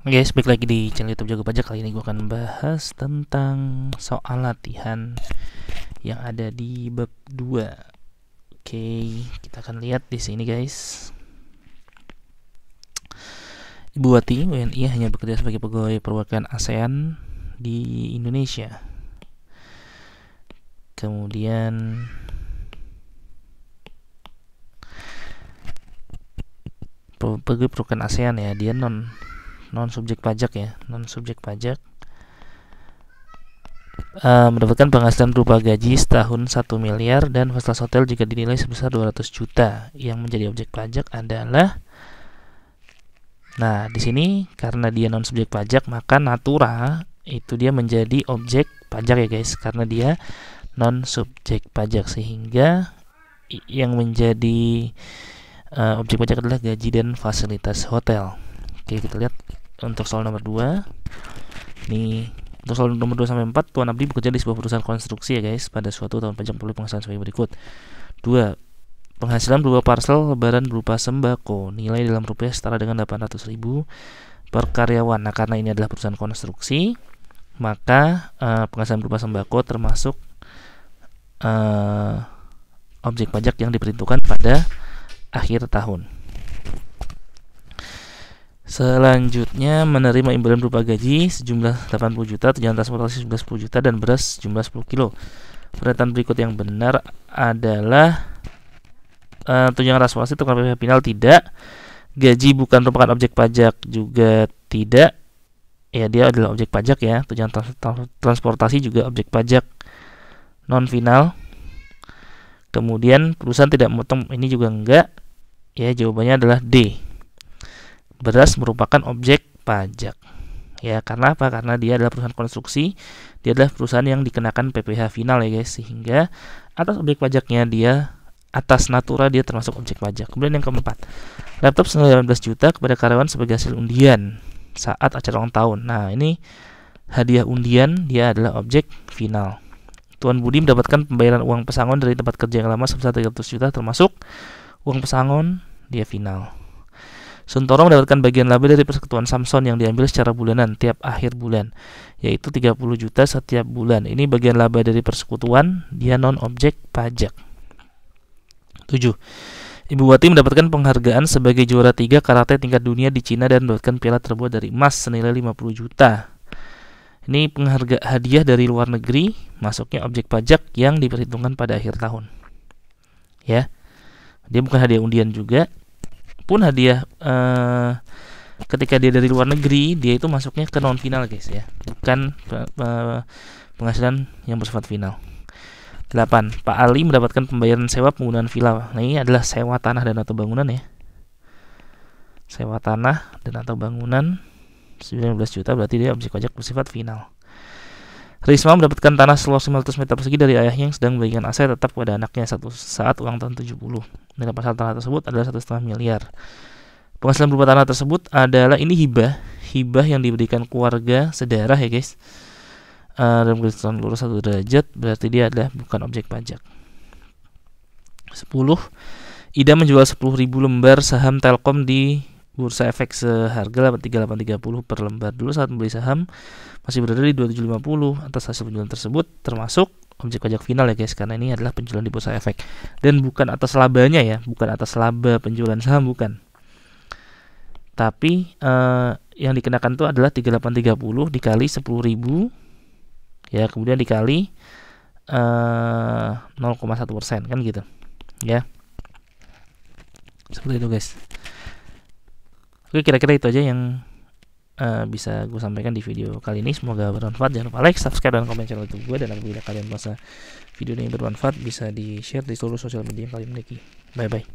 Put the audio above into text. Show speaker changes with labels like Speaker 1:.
Speaker 1: Guys, balik lagi di channel YouTube Jago Pajak. Kali ini gue akan bahas tentang soal latihan yang ada di bab 2. Oke, kita akan lihat di sini, guys. Ibu Wati, WNI, hanya bekerja sebagai pegawai perwakilan ASEAN di Indonesia. Kemudian pegawai perwakilan ASEAN ya, dia non subjek pajak ya, non subjek pajak, mendapatkan penghasilan berupa gaji setahun 1 miliar dan fasilitas hotel jika dinilai sebesar 200 juta. Yang menjadi objek pajak adalah, nah di sini karena dia non subjek pajak maka natura itu dia menjadi objek pajak ya guys, karena dia non subjek pajak, sehingga yang menjadi objek pajak adalah gaji dan fasilitas hotel. Oke, kita lihat untuk soal nomor 2. Nih, untuk soal nomor 2 sampai 4, Tuan Abdi bekerja di sebuah perusahaan konstruksi ya guys. Pada suatu tahun pajak memperoleh penghasilan sebagai berikut. 2. Penghasilan berupa parcel lebaran berupa sembako. Nilai dalam rupiah setara dengan 800.000 per karyawan. Nah, karena ini adalah perusahaan konstruksi, maka penghasilan berupa sembako termasuk objek pajak yang diperhitungkan pada akhir tahun. Selanjutnya, menerima imbalan berupa gaji sejumlah 80 juta, tunjangan transportasi sejumlah 10 juta, dan beras sejumlah 10 kilo. Pernyataan berikut yang benar adalah tunjangan transportasi terkena PPh final tidak, gaji bukan merupakan objek pajak juga tidak, ya dia adalah objek pajak ya, tunjangan transportasi juga objek pajak non final. Kemudian perusahaan tidak memotong, ini juga enggak, ya jawabannya adalah D. Beras merupakan objek pajak ya, karena apa? Karena dia adalah perusahaan konstruksi, dia adalah perusahaan yang dikenakan PPh final ya guys, sehingga atas objek pajaknya dia, atas natura dia termasuk objek pajak. Kemudian yang keempat, laptop senilai 18 juta kepada karyawan sebagai hasil undian saat acara ulang tahun. Nah, ini hadiah undian, dia adalah objek final. Tuan Budi mendapatkan pembayaran uang pesangon dari tempat kerja yang lama sebesar 300 juta termasuk uang pesangon, dia final. Suntoro mendapatkan bagian laba dari persekutuan Samson yang diambil secara bulanan tiap akhir bulan, yaitu 30 juta setiap bulan. Ini bagian laba dari persekutuan, dia non objek pajak. 7. Ibu Wati mendapatkan penghargaan sebagai juara 3 karate tingkat dunia di Cina dan mendapatkan piala terbuat dari emas senilai 50 juta. Ini penghargaan hadiah dari luar negeri, masuknya objek pajak yang diperhitungkan pada akhir tahun. Ya. Dia bukan hadiah undian juga. Pun hadiah ketika dia dari luar negeri, dia itu masuknya ke non final guys ya, bukan penghasilan yang bersifat final. 8. Pak Ali mendapatkan pembayaran sewa penggunaan villa. Nah, ini adalah sewa tanah dan atau bangunan ya, sewa tanah dan atau bangunan 19 juta, berarti dia objek pajak bersifat final. Risma mendapatkan tanah seluas 500 meter persegi dari ayahnya yang sedang membagikan aset tetap kepada anaknya satu saat ulang tahun 70. Nilai pasar tanah tersebut adalah 1,5 miliar. Penghasilan berupa tanah tersebut adalah, ini hibah yang diberikan keluarga sedarah ya guys, dalam kehidupan lurus 1 derajat, berarti dia adalah bukan objek pajak. 10. Ida menjual 10.000 lembar saham Telkom di Bursa Efek seharga 3830 per lembar. Dulu saat membeli saham masih berada di 2750. Atas hasil penjualan tersebut termasuk objek pajak final ya guys, karena ini adalah penjualan di Bursa Efek dan bukan atas labanya ya, bukan atas laba penjualan saham, bukan. Tapi yang dikenakan itu adalah 3830 dikali 10.000 ya, kemudian dikali 0,1% kan gitu ya, seperti itu guys. Oke, kira-kira itu aja yang bisa gue sampaikan di video kali ini. Semoga bermanfaat. Jangan lupa like, subscribe, dan komen channel YouTube gue. Dan apabila kalian merasa video ini bermanfaat, bisa di share di seluruh sosial media yang kalian miliki. Bye bye.